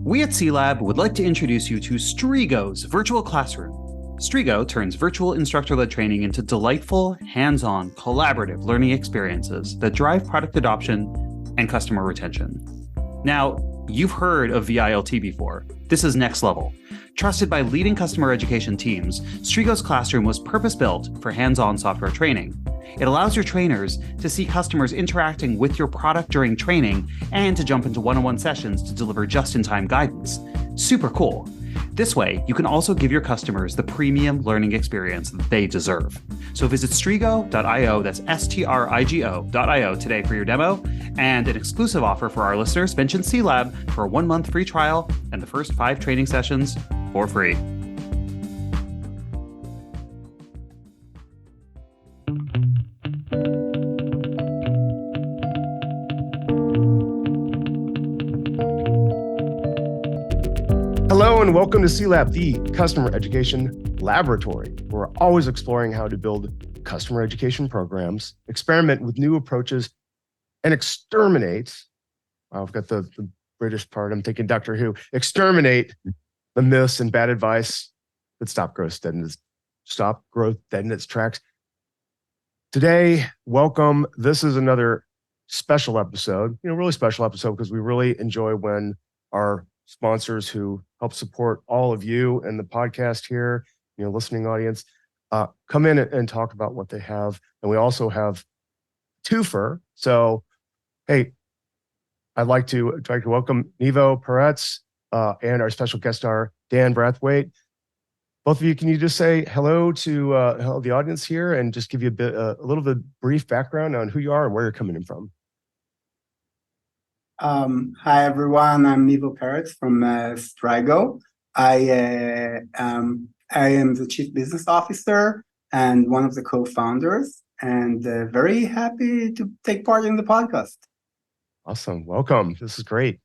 We at CELab would like to introduce you to Strigo's virtual classroom. Strigo turns virtual instructor-led training into delightful, hands-on, collaborative learning experiences that drive product adoption and customer retention. Now, you've heard of VILT before. This is next level. Trusted by leading customer education teams, Strigo's classroom was purpose-built for hands-on software training. It allows your trainers to see customers interacting with your product during training and to jump into one-on-one sessions to deliver just-in-time guidance. Super cool. This way, you can also give your customers the premium learning experience that they deserve. So visit strigo.io, that's STRIGO.io today for your demo, and an exclusive offer for our listeners. Mention CELab for a 1-month free trial and the first 5 training sessions for free. Hello and welcome to CELab, the customer education laboratory. We're always exploring how to build customer education programs, experiment with new approaches, and exterminate. I've got the British part. I'm thinking Doctor Who. Exterminate the myths and bad advice that stop growth dead in its tracks. Today, welcome. This is another special episode. Really special episode because we really enjoy when our sponsors who help support all of you and the podcast here, listening audience, come in and talk about what they have. And we also have twofer. So, hey, I'd like to welcome Nevo Peretz and our special guest star, Dan Braithwaite. Both of you, can you just say hello to the audience here and just give you a little bit brief background on who you are and where you're coming in from? Hi everyone, I'm Nevo Peretz from Strigo. I am the Chief Business Officer and one of the co-founders, and very happy to take part in the podcast. Awesome, welcome. This is great.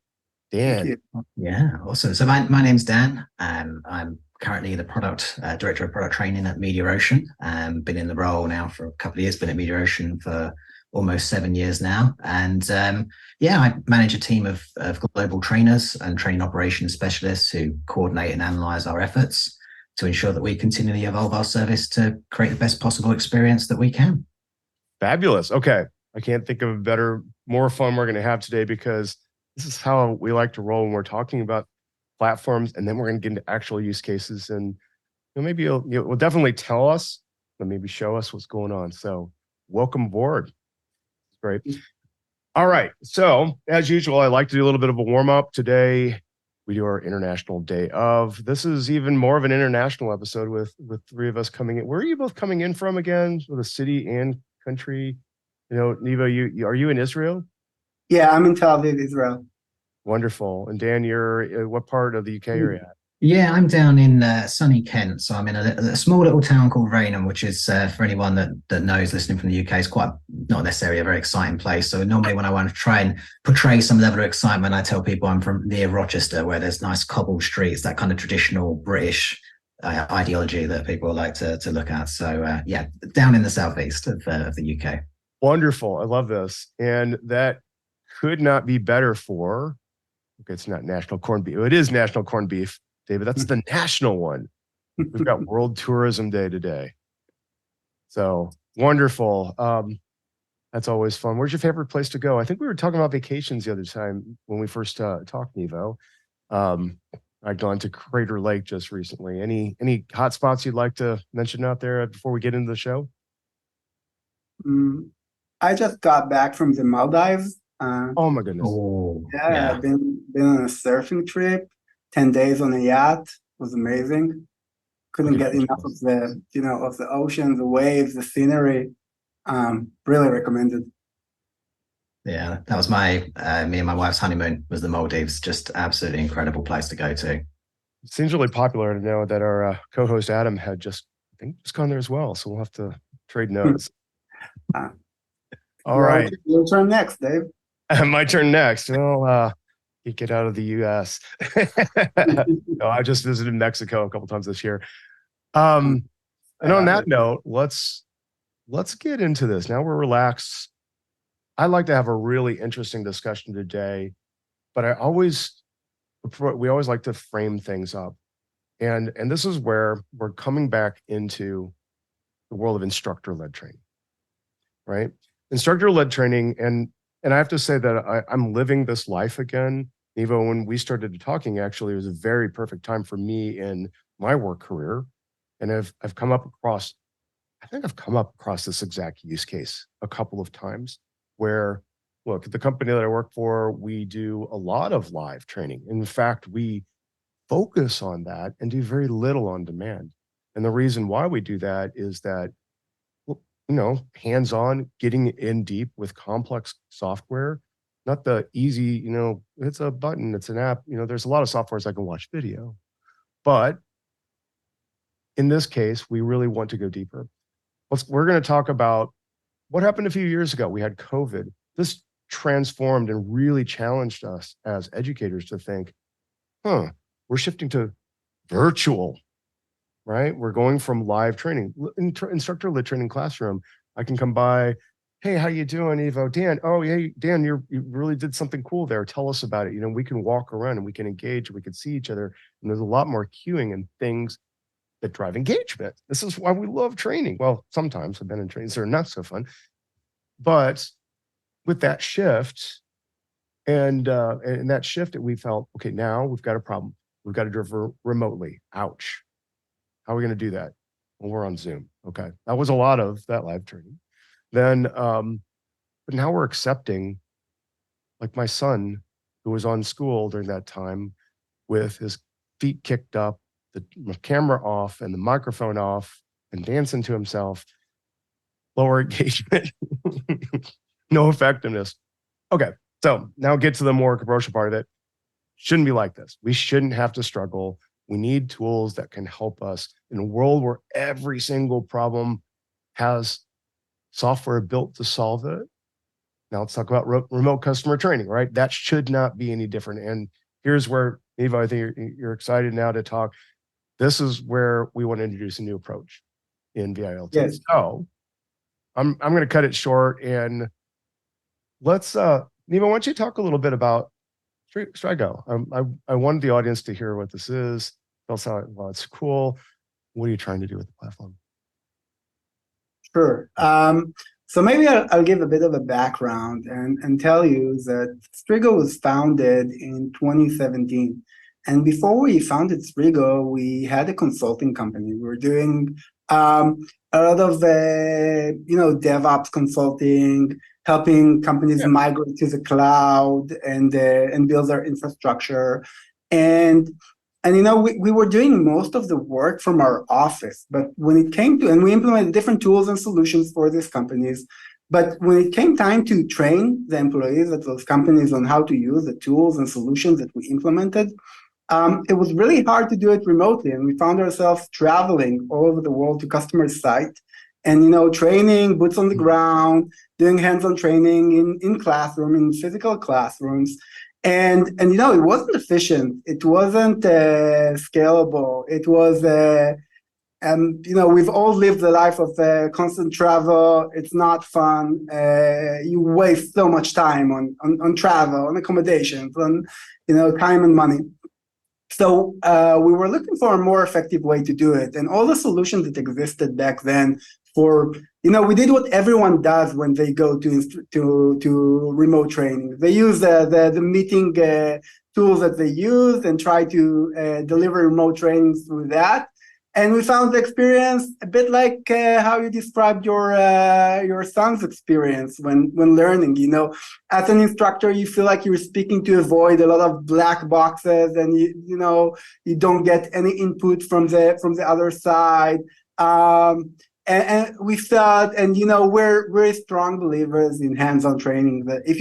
Dan. Yeah, awesome. So my name's Dan. I'm currently the director of product training at Mediaocean. Been in the role now for a couple of years. Been at Mediaocean for almost 7 years now. And I manage a team of global trainers and training operations specialists who coordinate and analyze our efforts to ensure that we continually evolve our service to create the best possible experience that we can. Fabulous. Okay. I can't think of more fun we're going to have today, because this is how we like to roll when we're talking about platforms, and then we're going to get into actual use cases. And maybe you'll definitely tell us, but maybe show us what's going on. So welcome aboard. Great. All right. So as usual, I like to do a little bit of a warm up. Today, we do our International Day of. This is even more of an international episode with 3 of us coming in. Where are you both coming in from again? With a city and country? Nevo, are you in Israel? Yeah, I'm in Tel Aviv, Israel. Wonderful. And Dan, you're what part of the UK are you at? Yeah, I'm down in sunny Kent. So I'm in a small little town called Raynham, which is, for anyone that knows listening from the UK, is quite not necessarily a very exciting place. So normally when I want to try and portray some level of excitement, I tell people I'm from near Rochester, where there's nice cobbled streets, that kind of traditional British ideology that people like to look at. So down in the southeast of the UK. Wonderful. I love this. And that could not be better for, okay, it's not National Corned Beef. It is National Corned Beef, David. That's the national one. We've got World Tourism Day today. So wonderful. That's always fun. Where's your favorite place to go? I think we were talking about vacations the other time when we first talked, Nevo. I'd gone to Crater Lake just recently. Any hot spots you'd like to mention out there before we get into the show? I just got back from the Maldives. Oh my goodness. Yeah. I've been on a surfing trip, 10 days on a yacht. It was amazing. Couldn't get enough of the ocean, the waves, the scenery. Really recommended. Yeah, that was me and my wife's honeymoon, was the Maldives. Just absolutely incredible place to go to. It seems really popular to know that our co-host Adam had just gone there as well. So we'll have to trade notes. All right. Your turn next, Dave. My turn next. Well, you get out of the U.S. No, I just visited Mexico a couple times this year. And on that note, let's get into this. Now we're relaxed. I'd like to have a really interesting discussion today, but I always we always like to frame things up. And this is where we're coming back into the world of instructor-led training, right? Instructor-led training, and I have to say that I'm living this life again. Nevo, when we started talking, actually, it was a very perfect time for me in my work career. And I've come up across, I think I've come up across this exact use case a couple of times where, look, at the company that I work for, we do a lot of live training. In fact, we focus on that and do very little on demand. And the reason why we do that is that, hands-on, getting in deep with complex software, not the easy, it's a button, it's an app. There's a lot of softwares I can watch video. But in this case, we really want to go deeper. We're going to talk about what happened a few years ago. We had COVID. This transformed and really challenged us as educators to think, we're shifting to virtual, right? We're going from live training, instructor-led training classroom. I can come by, hey, how you doing, Evo? Dan, oh, yeah, Dan, you really did something cool there. Tell us about it. We can walk around and we can engage, and we can see each other. And there's a lot more cueing and things that drive engagement. This is why we love training. Well, sometimes I've been in trainings that are not so fun. But with that shift, and that shift that we felt, okay, now we've got a problem. We've got to deliver remotely. Ouch. How are we going to do that? Well, we're on Zoom. Okay. That was a lot of that live training. Then, but now we're accepting, like my son, who was on school during that time with his feet kicked up, the camera off and the microphone off, and dancing to himself, lower engagement, no effectiveness. Okay. So now get to the more commercial part of it. Shouldn't be like this. We shouldn't have to struggle. We need tools that can help us in a world where every single problem has software built to solve it. Now let's talk about remote customer training, right? That should not be any different. And here's where, Nevo, I think you're excited now to talk. This is where we want to introduce a new approach in VILT. Yes. So I'm going to cut it short, and let's, Nevo, why don't you talk a little bit about Strigo? I wanted the audience to hear what this is. Tell us how it's cool. What are you trying to do with the platform? Sure. So maybe I'll give a bit of a background and tell you that Strigo was founded in 2017. And before we founded Strigo, we had a consulting company. We were doing a lot of DevOps consulting, helping companies migrate to the cloud and build their infrastructure. And we were doing most of the work from our office, but when it came to, and we implemented different tools and solutions for these companies, but when it came time to train the employees at those companies on how to use the tools and solutions that we implemented, it was really hard to do it remotely. And we found ourselves traveling all over the world to customer site and, training, boots on the ground, doing hands-on training in classroom, in physical classrooms. And it wasn't efficient. It wasn't scalable. It was, we've all lived the life of constant travel. It's not fun. You waste so much time on travel, on accommodations, on, time and money. So we were looking for a more effective way to do it. And all the solutions that existed back then we did what everyone does when they go to remote training. They use the meeting tools that they use and try to deliver remote trainings through that. And we found the experience a bit like how you described your son's experience when learning. As an instructor, you feel like you're speaking to a void, a lot of black boxes, and you don't get any input from the other side. And we thought, we're strong believers in hands-on training, that if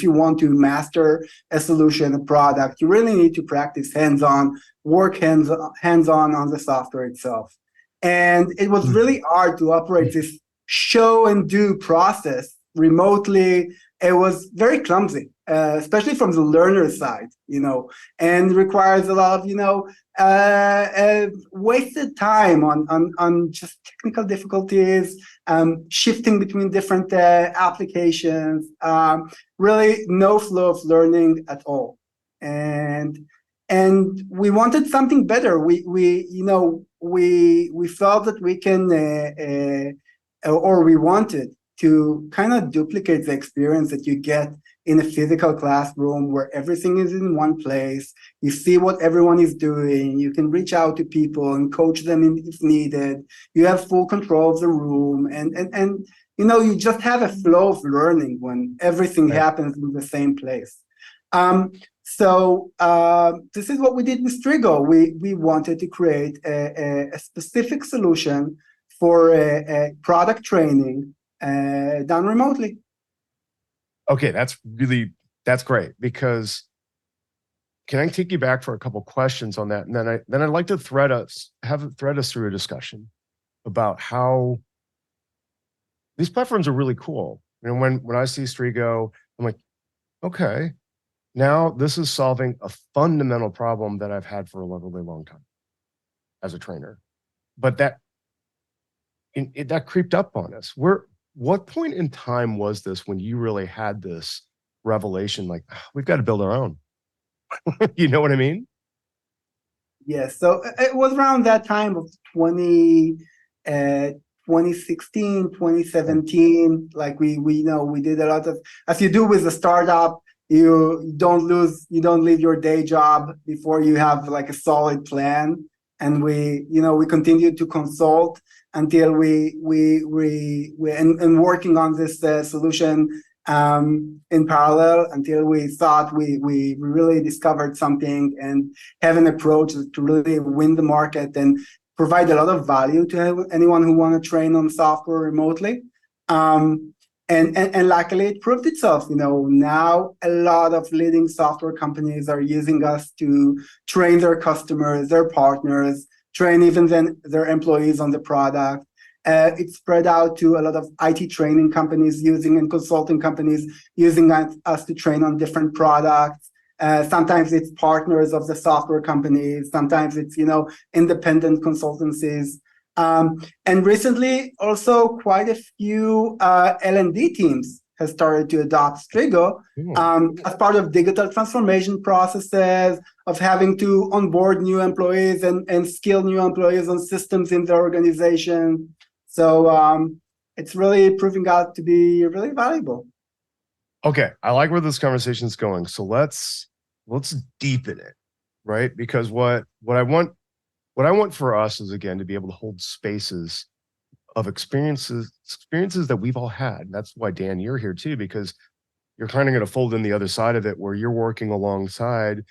you want to master a solution, a product, you really need to practice hands-on, work hands-on on the software itself. And it was really hard to operate this show and do process remotely. It was very clumsy, especially from the learner side, and requires a lot of, wasted time on just technical difficulties, shifting between different applications, really no flow of learning at all. And and we wanted something better. We felt that we can, or we wanted to kind of duplicate the experience that you get in a physical classroom where everything is in one place. You see what everyone is doing. You can reach out to people and coach them if needed. You have full control of the room, and you just have a flow of learning when everything happens in the same place. So this is what we did with Strigo. We wanted to create a specific solution for a product training done remotely. Okay, that's great, because can I take you back for a couple questions on that, and then I'd like to thread us through a discussion about how these platforms are really cool. And when I see Strigo, I'm like, okay, now this is solving a fundamental problem that I've had for a really long time as a trainer. But that creeped up on us. What point in time was this when you really had this revelation, like, we've got to build our own? You know what I mean? Yes. So it was around that time of 2016, 2017. Like we did a lot of, as you do with a startup, you don't leave your day job before you have like a solid plan. And we continued to consult until we working on this solution in parallel, until we thought we really discovered something and have an approach to really win the market and provide a lot of value to anyone who want to train on software remotely. And luckily it proved itself. Now a lot of leading software companies are using us to train their customers, their partners, train even their employees on the product. It's spread out to a lot of IT training companies and consulting companies using us to train on different products. Sometimes it's partners of the software companies. Sometimes it's, independent consultancies. And recently also quite a few L&D teams has started to adopt Strigo as part of digital transformation processes, of having to onboard new employees and skill new employees on systems in their organization. So it's really proving out to be really valuable. Okay, I like where this conversation is going. So let's deepen it, right? Because what I want for us is, again, to be able to hold spaces of experiences that we've all had. And that's why, Dan, you're here too, because you're kind of going to fold in the other side of it, where you're working alongside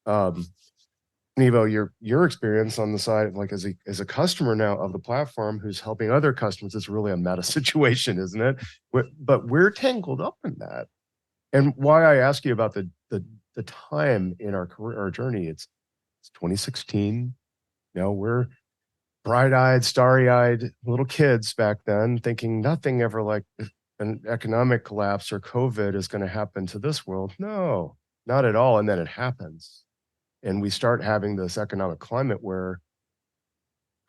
Nevo, your experience on the side, like as a customer now of the platform who's helping other customers. It's really a meta situation, isn't it? But we're tangled up in that. And why I ask you about the time in our career, our journey, it's 2016. We're bright-eyed, starry-eyed little kids back then, thinking nothing ever like an economic collapse or COVID is going to happen to this world. No, not at all. And then it happens. And we start having this economic climate where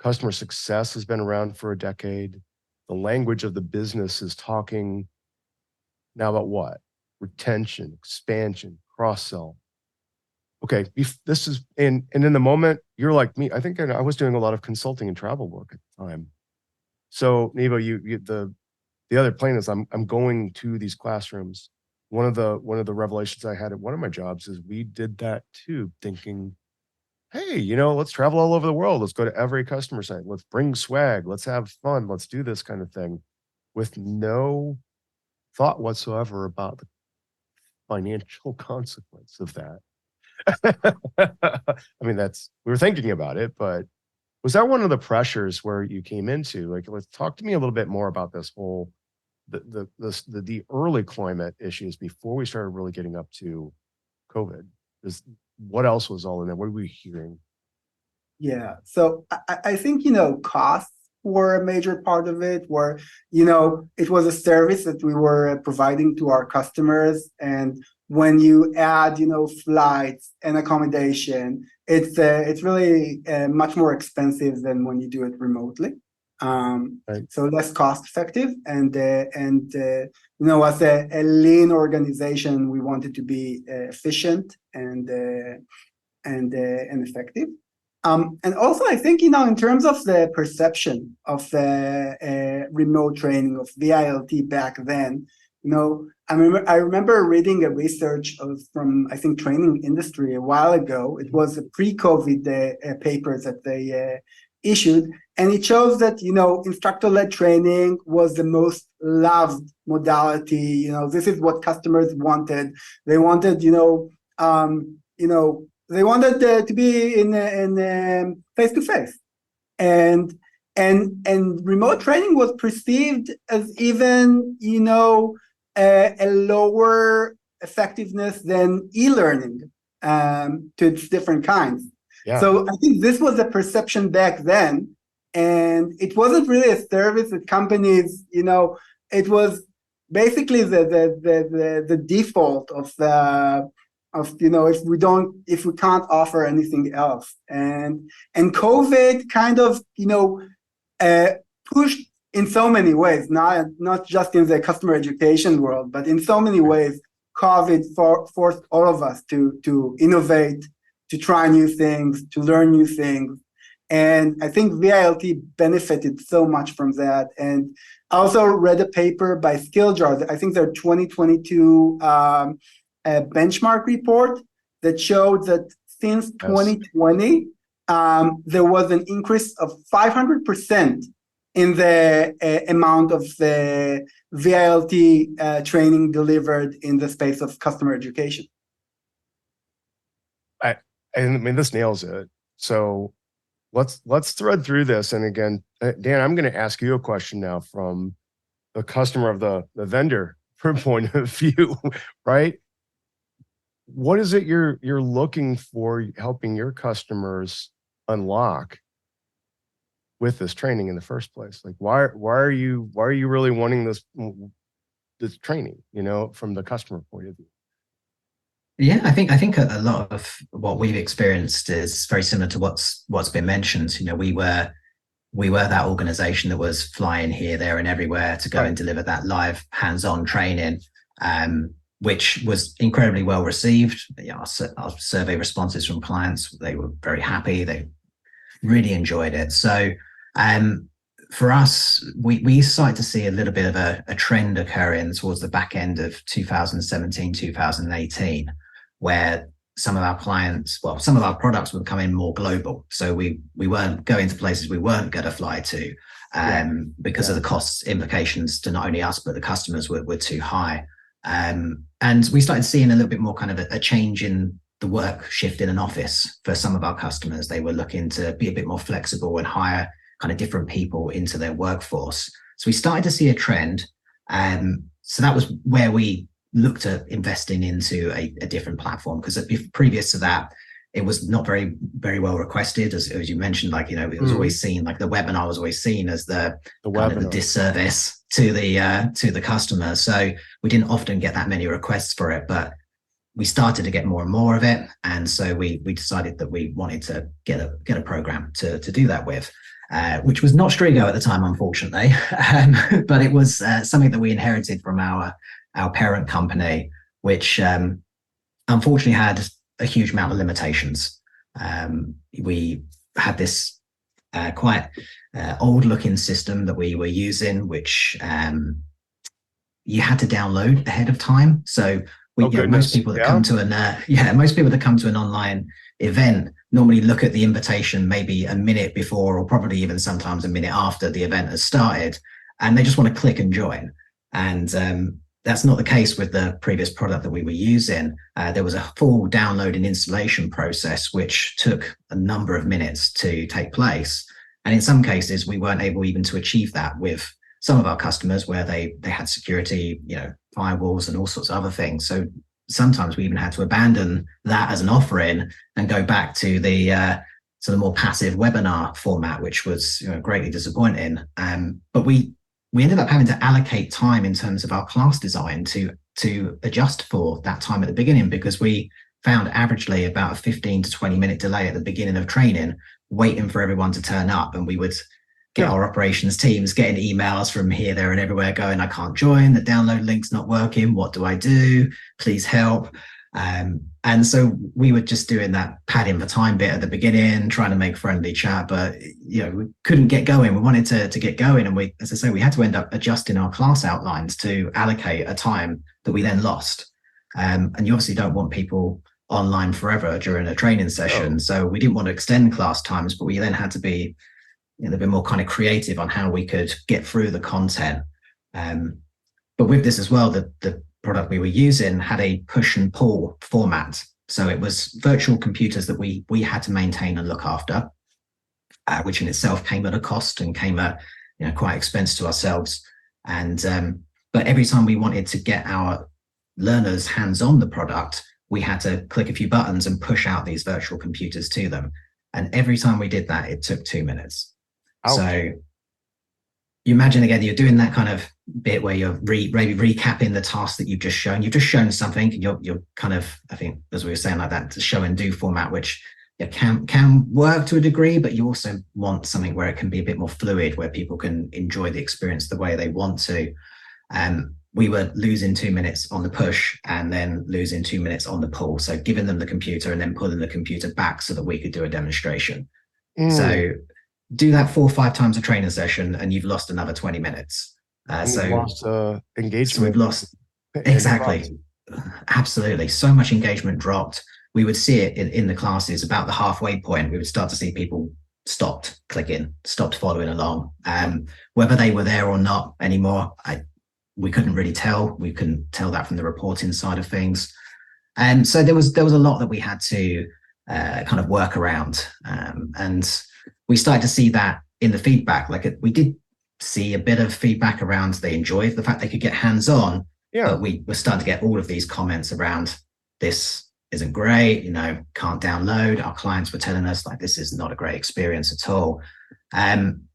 customer success has been around for a decade. The language of the business is talking now about what? Retention, expansion, cross-sell. Okay, this is, and in the moment, you're like me. I think I was doing a lot of consulting and travel work at the time. So Nevo, the other plan is I'm going to these classrooms. One of the revelations I had at one of my jobs is we did that too, thinking, hey, let's travel all over the world. Let's go to every customer site. Let's bring swag. Let's have fun. Let's do this kind of thing, with no thought whatsoever about the financial consequence of that. I mean, we were thinking about it, but was that one of the pressures where you came into? Like, let's talk to me a little bit more about this whole the early climate issues before we started really getting up to COVID. What else was all in there? What were we hearing? Yeah, so I think costs were a major part of it, where it was a service that we were providing to our customers, and when you add flights and accommodation, it's really much more expensive than when you do it remotely. Right. So less cost effective, and as a lean organization, we wanted to be efficient and and effective. And also, I think, in terms of the perception of remote training, of VILT back then, I remember reading a research from, I think, training industry a while ago. It was a pre-COVID papers that they issued, and it shows that, instructor-led training was the most loved modality. This is what customers wanted. They wanted, they wanted to be in face-to-face, and remote training was perceived as even, a lower effectiveness than e-learning to its different kinds. Yeah. So I think this was a perception back then, and it wasn't really a service that companies, it was basically the default of if we can't offer anything else. And COVID kind of, pushed in so many ways, not just in the customer education world, but in so many ways, COVID forced all of us to innovate, to try new things, to learn new things. And I think VILT benefited so much from that. And I also read a paper by SkillJar, I think their 2022 benchmark report, that showed that since 2020, there was an increase of 500% in the amount of the VILT training delivered in the space of customer education. I mean, this nails it. So let's thread through this. And again, Dan, I'm going to ask you a question now from the customer of the vendor point of view, right? What is it you're looking for helping your customers unlock with this training in the first place? Like, why are you really wanting this training, from the customer point of view? Yeah, I think a lot of what we've experienced is very similar to what's been mentioned. We were that organization that was flying here, there, and everywhere to go and deliver that live hands-on training, which was incredibly well received. Our survey responses from clients, they were very happy. They really enjoyed it. So for us, we started to see a little bit of a trend occurring towards the back end of 2017, 2018, where some of our clients, some of our products were becoming more global. So we weren't going to places we weren't going to fly to because of the cost implications to not only us, but the customers were too high. And we started seeing a little bit more kind of a change in the work shift in an office for some of our customers. They were looking to be a bit more flexible and hire kind of different people into their workforce. So we started to see a trend. So that was where we looked at investing into a different platform, because previous to that, it was not very, very well requested. As you mentioned, it was always seen, the webinar was always seen as the kind of the disservice to the customer. So we didn't often get that many requests for it, but we started to get more and more of it. And so we decided that we wanted to get a program to do that with, which was not Strigo at the time, unfortunately. But it was something that we inherited from our parent company, which unfortunately had a huge amount of limitations. We had this quite old looking system that we were using, which you had to download ahead of time. So most people that come to an online event normally look at the invitation maybe a minute before, or probably even sometimes a minute after the event has started, and they just want to click and join. And that's not the case with the previous product that we were using. There was a full download and installation process, which took a number of minutes to take place. And in some cases, we weren't able even to achieve that with some of our customers, where they had security, firewalls and all sorts of other things. So sometimes we even had to abandon that as an offering and go back to the more passive webinar format, which was greatly disappointing. But we ended up having to allocate time in terms of our class design to adjust for that time at the beginning, because we found averagely about a 15 to 20 minute delay at the beginning of training, waiting for everyone to turn up. And we would get our operations teams getting emails from here, there, and everywhere going, I can't join, the download link's not working, what do I do? Please help. And so we were just doing that padding for time bit at the beginning, trying to make friendly chat, but we couldn't get going. We wanted to get going, and we, as I say, we had to end up adjusting our class outlines to allocate a time that we then lost. And you obviously don't want people online forever during a training session, so we didn't want to extend class times, but we then had to be a bit more kind of creative on how we could get through the content. But with this as well, the product we were using had a push and pull format. So it was virtual computers that we had to maintain and look after, which in itself came at a cost and came at quite expensive to ourselves. And but every time we wanted to get our learners hands on the product, we had to click a few buttons and push out these virtual computers to them. And every time we did that, it took 2 minutes. Ouch. So you imagine again, you're doing that kind of bit where you're maybe recapping the task that you've just shown. You've just shown something, and you're kind of, I think, as we were saying, like that show and do format, which can work to a degree, but you also want something where it can be a bit more fluid, where people can enjoy the experience the way they want to. We were losing 2 minutes on the push and then losing 2 minutes on the pull. So giving them the computer and then pulling the computer back so that we could do a demonstration. So do that 4 or 5 times a training session and you've lost another 20 minutes. So lost engagement. So we've lost, exactly. Absolutely. So much engagement dropped. We would see it in the classes about the halfway point. We would start to see people stopped clicking, stopped following along. Whether they were there or not anymore, we couldn't really tell. We couldn't tell that from the reporting side of things. And so there was a lot that we had to kind of work around. And we started to see that in the feedback. Like we did see a bit of feedback around they enjoyed the fact they could get hands-on. Yeah. But we were starting to get all of these comments around this isn't great, can't download. Our clients were telling us like this is not a great experience at all. And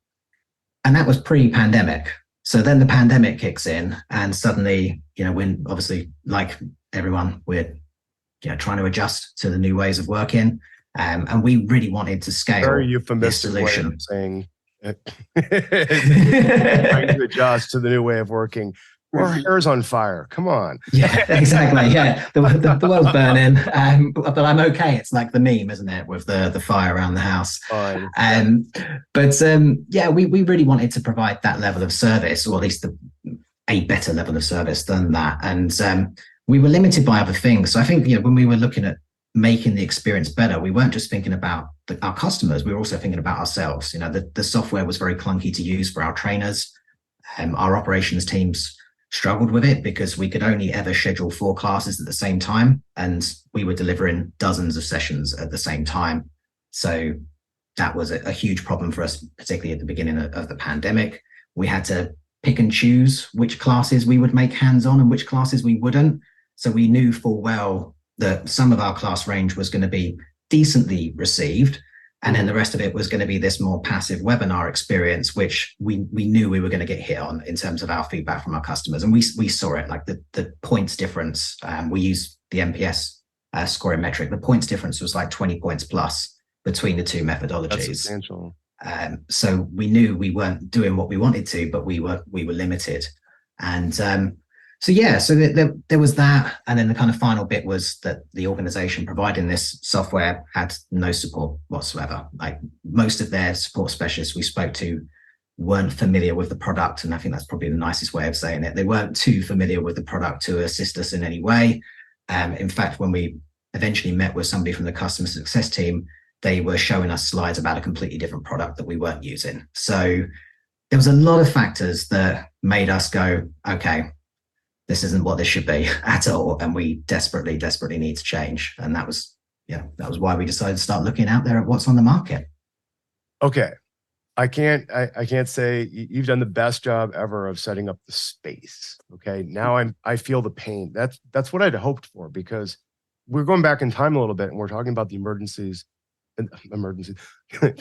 that was pre-pandemic. So then the pandemic kicks in, and suddenly, when obviously, like everyone, we're trying to adjust to the new ways of working, and we really wanted to scale. Very euphemistic way of saying trying to adjust to the new way of working. Our hair's on fire. Come on. Yeah, exactly. Yeah, the world's burning, but I'm okay. It's like the meme, isn't it, with the fire around the house? Fine. But we really wanted to provide that level of service, or at least a better level of service than that. And we were limited by other things. So I think when we were looking at making the experience better, we weren't just thinking about our customers. We were also thinking about ourselves. The software was very clunky to use for our trainers. Our operations teams struggled with it because we could only ever schedule 4 classes at the same time, and we were delivering dozens of sessions at the same time. So that was a huge problem for us, particularly at the beginning of the pandemic. We had to pick and choose which classes we would make hands-on and which classes we wouldn't. So we knew full well that some of our class range was going to be decently received, and then the rest of it was going to be this more passive webinar experience, which we knew we were going to get hit on in terms of our feedback from our customers. And we saw it, like the points difference. We use the NPS scoring metric. The points difference was like 20 points plus between the two methodologies. That's substantial. So we knew we weren't doing what we wanted to, but we were limited. And so there was that. And then the kind of final bit was that the organization providing this software had no support whatsoever. Like most of their support specialists we spoke to weren't familiar with the product. And I think that's probably the nicest way of saying it. They weren't too familiar with the product to assist us in any way. In fact, when we eventually met with somebody from the customer success team, they were showing us slides about a completely different product that we weren't using. So there was a lot of factors that made us go, okay, this isn't what this should be at all. And we desperately need to change. And that was why we decided to start looking out there at what's on the market. Okay. I can't say you've done the best job ever of setting up the space. Okay. Now I feel the pain. That's what I'd hoped for, because we're going back in time a little bit and we're talking about the emergencies.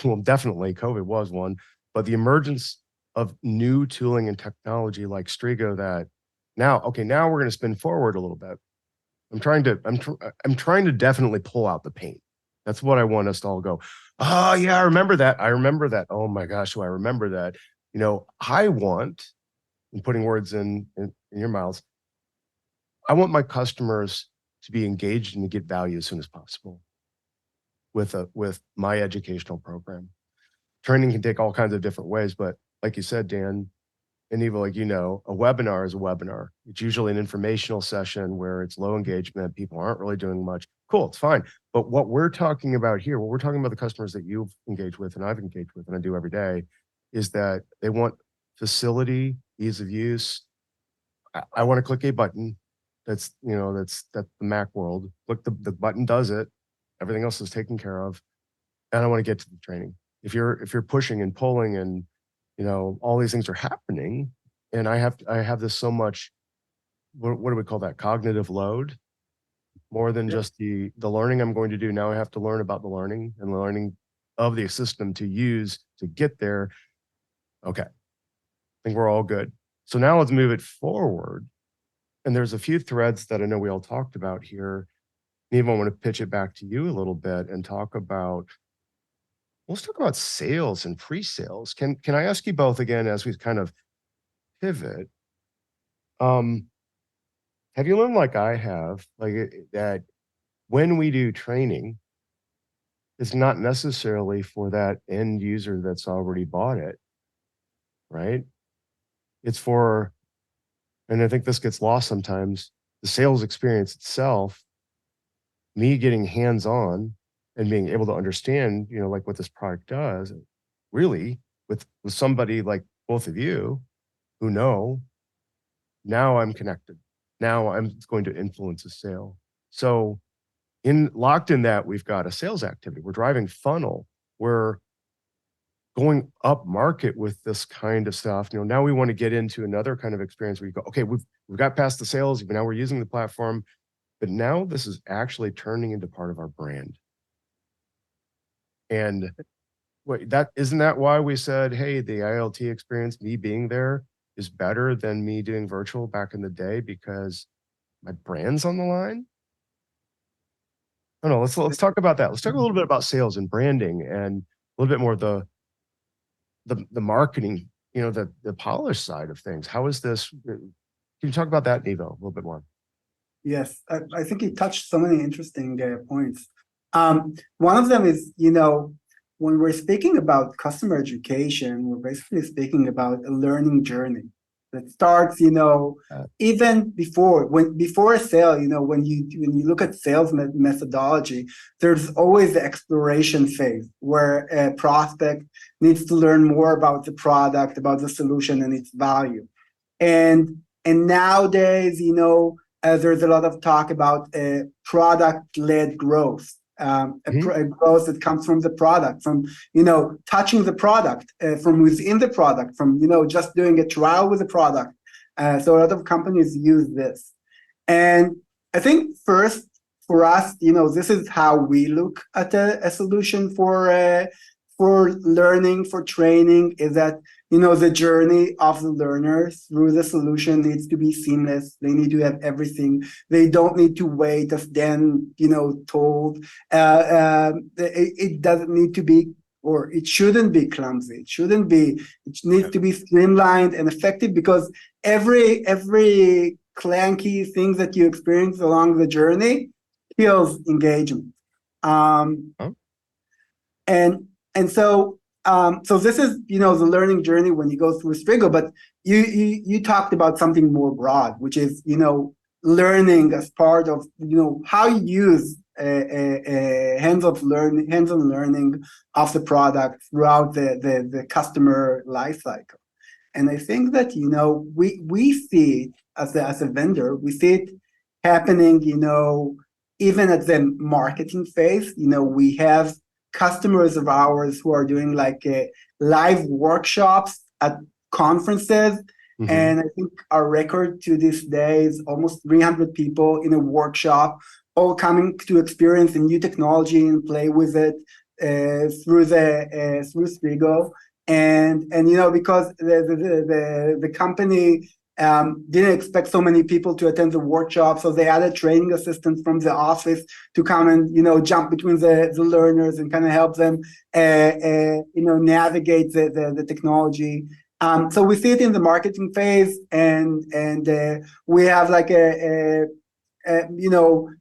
Well, definitely COVID was one, but the emergence of new tooling and technology like Strigo that now we're going to spin forward a little bit. I'm trying to definitely pull out the pain. That's what I want us to all go, oh yeah, I remember that. Oh my gosh, do I remember that? I want, I'm putting words in your mouths, I want my customers to be engaged and to get value as soon as possible with my educational program. Training can take all kinds of different ways, but like you said, Dan, and Nevo, like, a webinar is a webinar. It's usually an informational session where it's low engagement. People aren't really doing much. Cool, it's fine. But what we're talking about here, what we're talking about the customers that you've engaged with and I've engaged with and I do every day, is that they want facility, ease of use. I want to click a button. That's the Mac world. Look, the button does it. Everything else is taken care of. And I want to get to the training. If you're pushing and pulling and all these things are happening, and I have this so much, what do we call that? Cognitive load, more than just the learning I'm going to do. Now I have to learn about the learning and the learning of the system to use to get there. Okay, I think we're all good. So now let's move it forward. And there's a few threads that I know we all talked about here. Nevo, I want to pitch it back to you a little bit and let's talk about sales and pre-sales. Can I ask you both again as we kind of pivot? Have you learned, like I have, that when we do training, it's not necessarily for that end user that's already bought it, right? It's for, and I think this gets lost sometimes, the sales experience itself, me getting hands-on and being able to understand, like what this product does, really, with somebody like both of you who know, now I'm connected. Now I'm going to influence a sale. So locked in that, we've got a sales activity. We're driving funnel. We're going up market with this kind of stuff. Now we want to get into another kind of experience where you go, okay, we've got past the sales, but now we're using the platform, but now this is actually turning into part of our brand. And wait, isn't that why we said, hey, the ILT experience, me being there, is better than me doing virtual back in the day because my brand's on the line? I don't know. Let's talk about that. Let's talk a little bit about sales and branding and a little bit more of the marketing, the polished side of things. How is this? Can you talk about that, Nevo, a little bit more? Yes, I think you touched so many interesting points. One of them is, when we're speaking about customer education, we're basically speaking about a learning journey that starts, even before a sale. When you look at sales methodology, there's always the exploration phase where a prospect needs to learn more about the product, about the solution and its value. And nowadays, there's a lot of talk about product-led growth. A growth that comes from the product, from touching the product, from within the product, from just doing a trial with the product. So a lot of companies use this, and I think first for us, this is how we look at a solution for learning, for training, is that the journey of the learners through the solution needs to be seamless. They need to have everything. They don't need to wait, as Dan, told. It doesn't need to be, or it shouldn't be clumsy. It needs to be streamlined and effective, because every clanky thing that you experience along the journey kills engagement. And so this is, the learning journey when you go through Strigo, but you talked about something more broad, which is, learning as part of, how you use hands-on learning of the product throughout the customer life cycle. And I think that, we see it as a vendor, we see it happening, even at the marketing phase. We have customers of ours who are doing live workshops at conferences. Mm-hmm. And I think our record to this day is almost 300 people in a workshop, all coming to experience a new technology and play with it through Strigo. And because the company didn't expect so many people to attend the workshop, so they added training assistants from the office to come and jump between the learners and kind of help them navigate the technology. So we see it in the marketing phase, and we have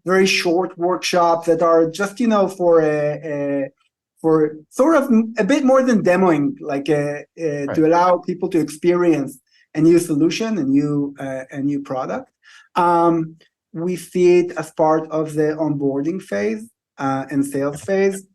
very short workshops that are just, for sort of a bit more than demoing, like to allow people to experience a new solution, a new product. We see it as part of the onboarding phase and sales phase,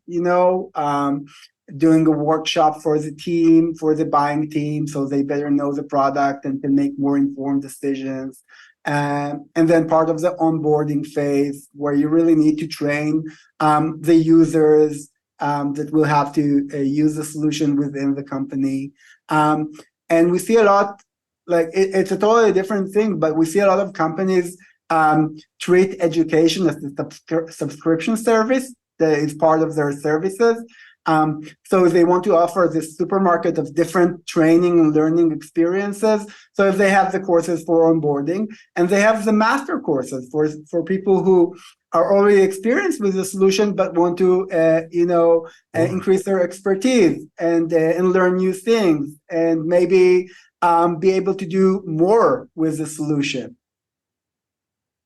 doing a workshop for the team, for the buying team, so they better know the product and can make more informed decisions. And then part of the onboarding phase, where you really need to train the users that will have to use the solution within the company. And we see a lot, like it's a totally different thing, but we see a lot of companies treat education as a subscription service that is part of their services. So they want to offer this supermarket of different training and learning experiences. So if they have the courses for onboarding, and they have the master courses for people who are already experienced with the solution but want to increase their expertise and learn new things, and maybe be able to do more with the solution.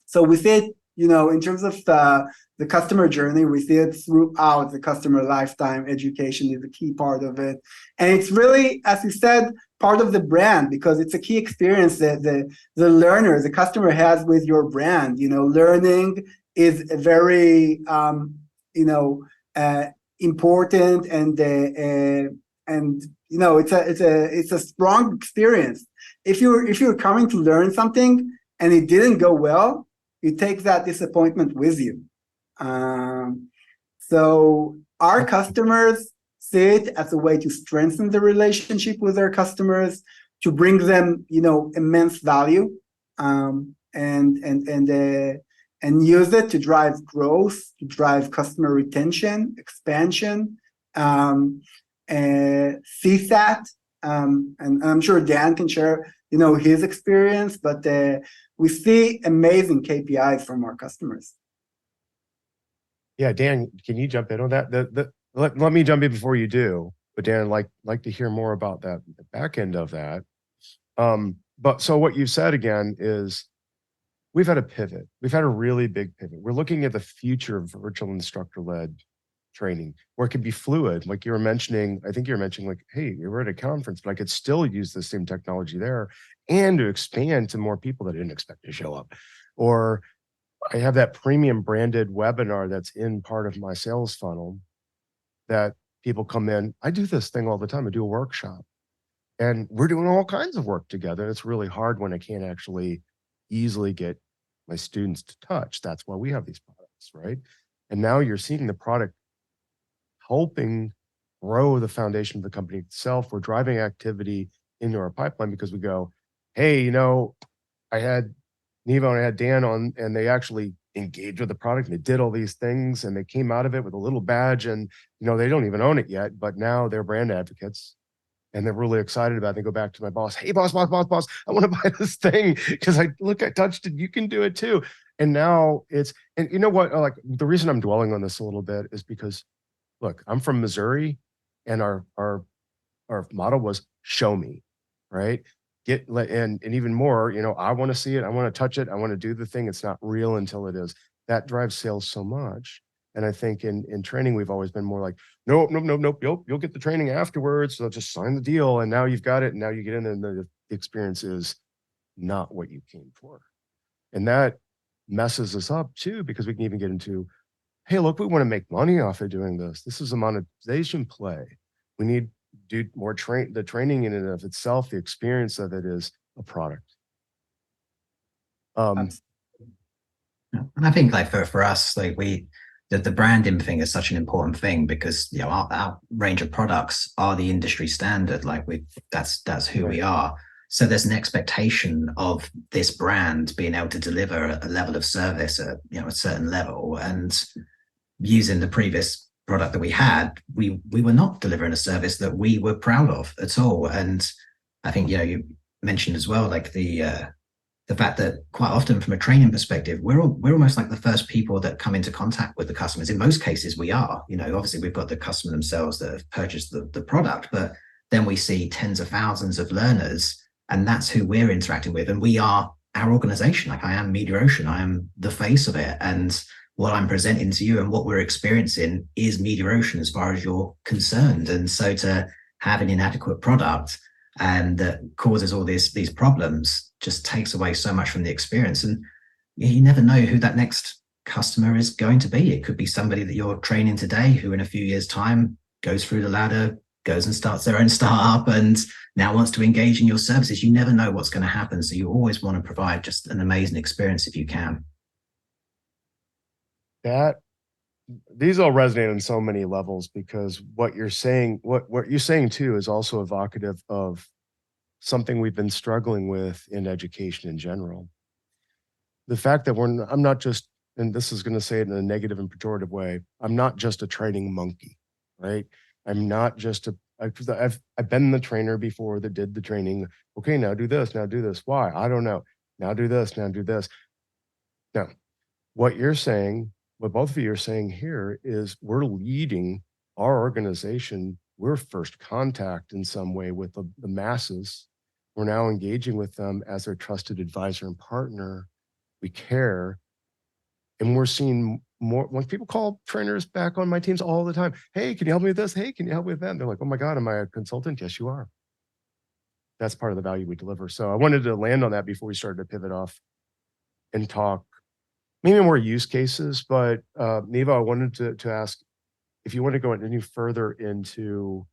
So we see it, in terms of the customer journey, we see it throughout the customer lifetime. Education is a key part of it. And it's really, as you said, part of the brand, because it's a key experience that the learner, the customer has with your brand. Learning is a very, important and it's a strong experience. If you're coming to learn something and it didn't go well, you take that disappointment with you. So our customers see it as a way to strengthen the relationship with their customers, to bring them, immense value, and use it to drive growth, to drive customer retention, expansion, CSAT, and I'm sure Dan can share, his experience, but we see amazing KPIs from our customers. Yeah, Dan, can you jump in on that? Let me jump in before you do, but Dan, I'd like to hear more about that, the back end of that. But so what you've said again is we've had a pivot. We've had a really big pivot. We're looking at the future of virtual instructor-led training, where it could be fluid. Like you were mentioning, I think you were mentioning, like, hey, you were at a conference, but I could still use the same technology there and to expand to more people that I didn't expect to show up. Or I have that premium branded webinar that's in part of my sales funnel that people come in. I do this thing all the time. I do a workshop and we're doing all kinds of work together. It's really hard when I can't actually easily get my students to touch. That's why we have these products, right? And now you're seeing the product helping grow the foundation of the company itself. We're driving activity into our pipeline because we go, hey, I had Nevo and I had Dan on, and they actually engaged with the product and they did all these things and they came out of it with a little badge, and they don't even own it yet, but now they're brand advocates and they're really excited about it. They go back to my boss, hey, boss, I want to buy this thing because I touched it, you can do it too. And now and you know what, like the reason I'm dwelling on this a little bit is because, look, I'm from Missouri and our motto was show me, right? And even more, I want to see it, I want to touch it, I want to do the thing. It's not real until it is. That drives sales so much. And I think in training, we've always been more like, nope. You'll get the training afterwards. So just sign the deal. And now you've got it. And now you get in and the experience is not what you came for. And that messes us up too, because we can even get into, hey, look, we want to make money off of doing this. This is a monetization play. We need to do more the training in and of itself, the experience of it is a product. And I think like for us, like the branding thing is such an important thing because our range of products are the industry standard. Like that's who we are. So there's an expectation of this brand being able to deliver a level of service at a certain level. And using the previous product that we had, we were not delivering a service that we were proud of at all. And I think you mentioned as well, like the fact that quite often from a training perspective, we're almost like the first people that come into contact with the customers. In most cases, we are. Obviously we've got the customer themselves that have purchased the product, but then we see tens of thousands of learners, and that's who we're interacting with. And we are our organization. Like I am Mediaocean, I am the face of it. And what I'm presenting to you and what we're experiencing is Mediaocean as far as you're concerned. And so to have an inadequate product and that causes all these problems just takes away so much from the experience. And you never know who that next customer is going to be. It could be somebody that you're training today who in a few years' time goes through the ladder, goes and starts their own startup and now wants to engage in your services. You never know what's going to happen. So you always want to provide just an amazing experience if you can. These all resonate on so many levels, because what you're saying, what you're saying too, is also evocative of something we've been struggling with in education in general. The fact that I'm not just, and this is going to say it in a negative and pejorative way, I'm not just a training monkey, right? I'm not just I've been the trainer before that did the training. Okay, now do this, now do this. Why? I don't know. Now do this, now do this. Now, what you're saying, what both of you are saying here is we're leading our organization. We're first contact in some way with the masses. We're now engaging with them as their trusted advisor and partner. We care. And we're seeing more, when people call trainers back on my teams all the time, hey, can you help me with this? Hey, can you help me with that? And they're like, oh my God, am I a consultant? Yes, you are. That's part of the value we deliver. So I wanted to land on that before we started to pivot off and talk maybe more use cases. But Nevo, I wanted to ask if you want to go any further into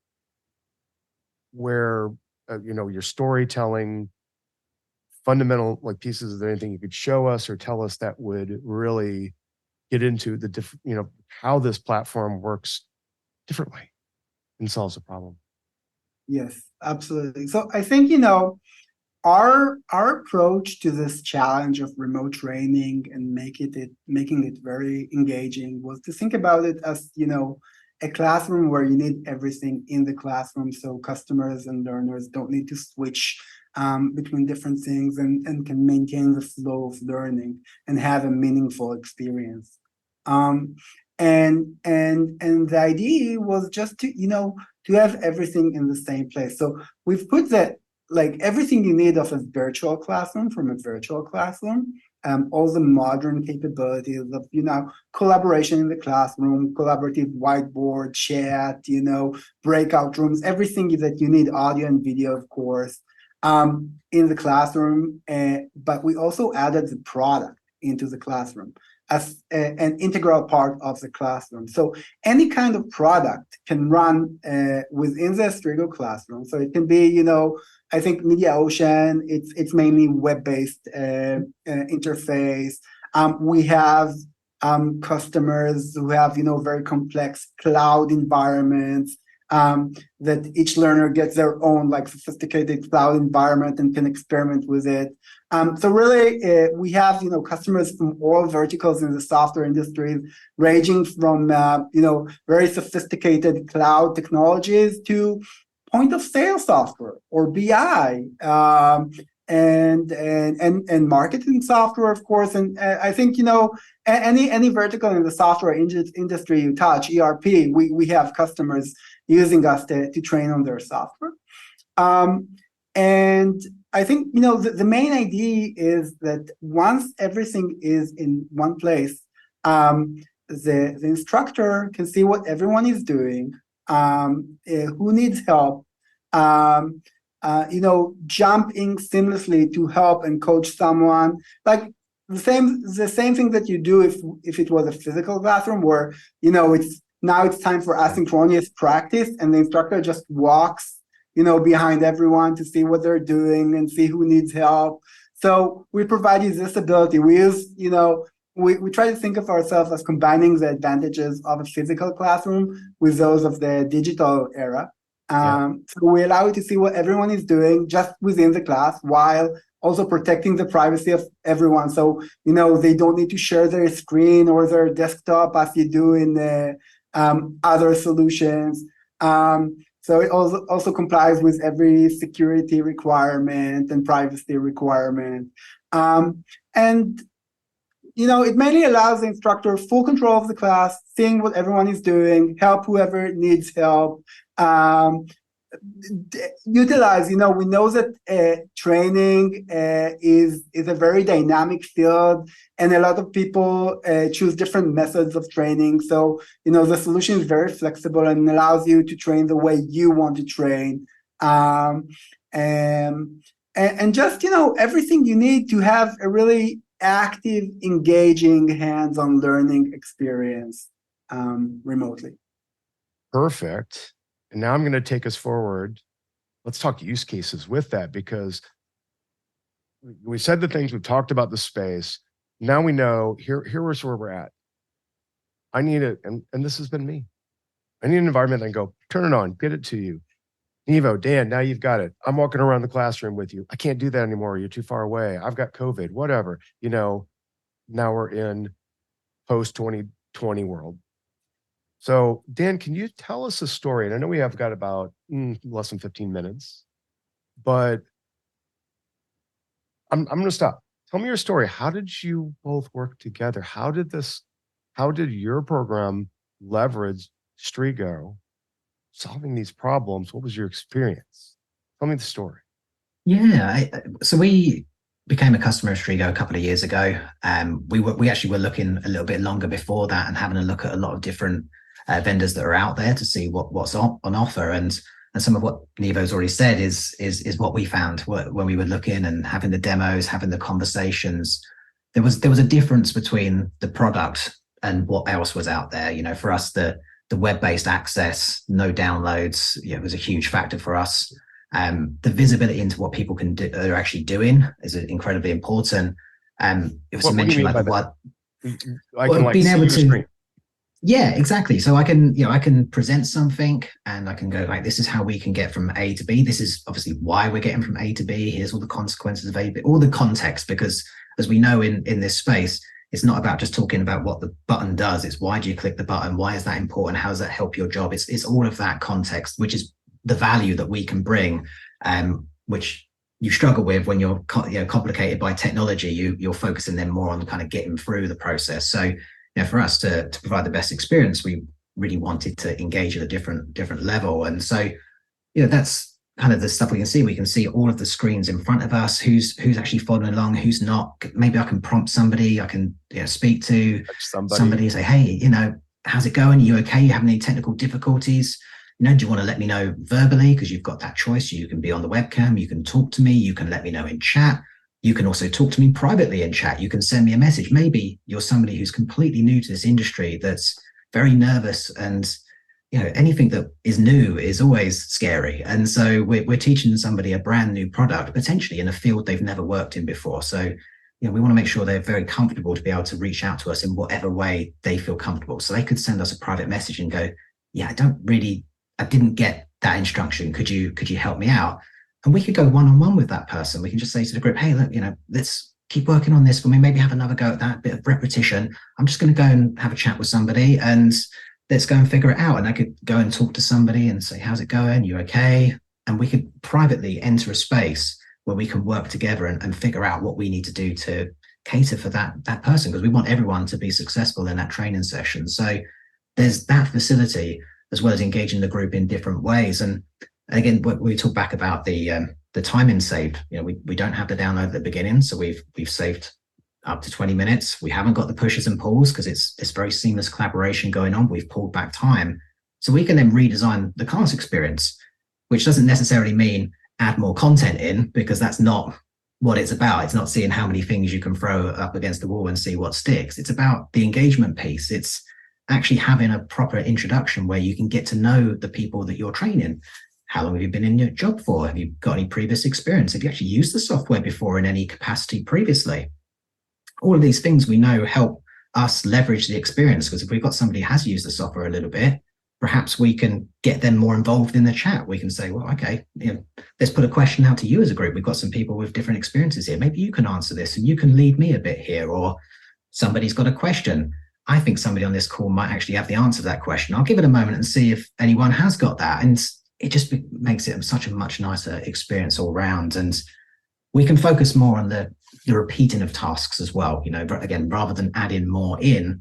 where, your storytelling, fundamental like pieces, is there anything you could show us or tell us that would really get into the how this platform works differently and solves a problem? Yes, absolutely. So I think, our approach to this challenge of remote training and making it very engaging was to think about it as, a classroom where you need everything in the classroom, so customers and learners don't need to switch between different things and can maintain the flow of learning and have a meaningful experience. And the idea was just to have everything in the same place. So we've put that, like, everything you need of a virtual classroom from a virtual classroom, all the modern capabilities of, collaboration in the classroom, collaborative whiteboard, chat, breakout rooms, everything that you need, audio and video, of course, in the classroom. But we also added the product into the classroom as an integral part of the classroom. So any kind of product can run within the Strigo classroom. So it can be, I think Mediaocean, it's mainly web-based interface. We have customers who have, very complex cloud environments, that each learner gets their own like sophisticated cloud environment and can experiment with it. So really, we have customers from all verticals in the software industry, ranging from very sophisticated cloud technologies to point of sale software or BI, and marketing software, of course. And I think any vertical in the software industry you touch, ERP, we have customers using us to train on their software. And I think, the main idea is that once everything is in one place, the instructor can see what everyone is doing, who needs help, jumping seamlessly to help and coach someone. Like the same thing that you do if it was a physical classroom where, it's time for asynchronous practice and the instructor just walks behind everyone to see what they're doing and see who needs help. So we provide you this ability. We use, we try to think of ourselves as combining the advantages of a physical classroom with those of the digital era. So we allow you to see what everyone is doing just within the class while also protecting the privacy of everyone. So, they don't need to share their screen or their desktop as you do in the other solutions. So it also complies with every security requirement and privacy requirement. And it mainly allows the instructor full control of the class, seeing what everyone is doing, help whoever needs help, utilize, we know that training is a very dynamic field, and a lot of people choose different methods of training. So, the solution is very flexible and allows you to train the way you want to train. And just, everything you need to have a really active, engaging, hands-on learning experience remotely. Perfect. And now I'm going to take us forward. Let's talk use cases with that, because we said the things, we've talked about the space. Now we know here's where we're at. I need it. And this has been me. I need an environment that I can go, turn it on, get it to you. Nevo, Dan, now you've got it. I'm walking around the classroom with you. I can't do that anymore. You're too far away. I've got COVID, whatever. Now we're in post 2020 world. So Dan, can you tell us a story? And I know we have got about less than 15 minutes, but I'm going to stop. Tell me your story. How did you both work together? How did your program leverage Strigo solving these problems? What was your experience? Tell me the story. Yeah, so we became a customer of Strigo a couple of years ago. We actually were looking a little bit longer before that and having a look at a lot of different vendors that are out there to see what's on offer. And some of what Nevo's already said is what we found when we were looking and having the demos, having the conversations. There was a difference between the product and what else was out there. For us, the web-based access, no downloads, was a huge factor for us. The visibility into what people are actually doing is incredibly important. It was mentioned like what I can being able to screen. Yeah, exactly. So I can present something and I can go like, this is how we can get from A to B. This is obviously why we're getting from A to B. Here's all the consequences of A to B, all the context, because as we know in this space, it's not about just talking about what the button does. It's why do you click the button? Why is that important? How does that help your job? It's all of that context, which is the value that we can bring, which you struggle with when you're complicated by technology. You're focusing then more on kind of getting through the process. So for us to provide the best experience, we really wanted to engage at a different level. And so that's kind of the stuff we can see. We can see all of the screens in front of us, who's actually following along, who's not. Maybe I can prompt somebody, I can speak to somebody and say, hey, how's it going? Are you okay? You having any technical difficulties? Do you want to let me know verbally? Because you've got that choice. You can be on the webcam, you can talk to me, you can let me know in chat. You can also talk to me privately in chat. You can send me a message. Maybe you're somebody who's completely new to this industry that's very nervous, and anything that is new is always scary. And so we're teaching somebody a brand new product, potentially in a field they've never worked in before. So we want to make sure they're very comfortable to be able to reach out to us in whatever way they feel comfortable. So they could send us a private message and go, yeah, I didn't get that instruction. Could you help me out? And we could go one-on-one with that person. We can just say to the group, hey, look, let's keep working on this. When we maybe have another go at that bit of repetition, I'm just going to go and have a chat with somebody and let's go and figure it out. And I could go and talk to somebody and say, how's it going? You okay? And we could privately enter a space where we can work together and figure out what we need to do to cater for that person, because we want everyone to be successful in that training session. So there's that facility, as well as engaging the group in different ways. And again, we talk back about the timing saved. We don't have the download at the beginning, so we've saved up to 20 minutes. We haven't got the pushes and pulls because it's very seamless collaboration going on. We've pulled back time, so we can then redesign the class experience, which doesn't necessarily mean add more content in, because that's not what it's about. It's not seeing how many things you can throw up against the wall and see what sticks. It's about the engagement piece. It's actually having a proper introduction where you can get to know the people that you're training. How long have you been in your job for? Have you got any previous experience? Have you actually used the software before in any capacity previously? All of these things we know help us leverage the experience, because if we've got somebody who has used the software a little bit, perhaps we can get them more involved in the chat. We can say, well, okay, let's put a question out to you as a group. We've got some people with different experiences here. Maybe you can answer this and you can lead me a bit here, or somebody's got a question. I think somebody on this call might actually have the answer to that question. I'll give it a moment and see if anyone has got that. And it just makes it such a much nicer experience all round. And we can focus more on the repeating of tasks as well. Again, rather than adding more in,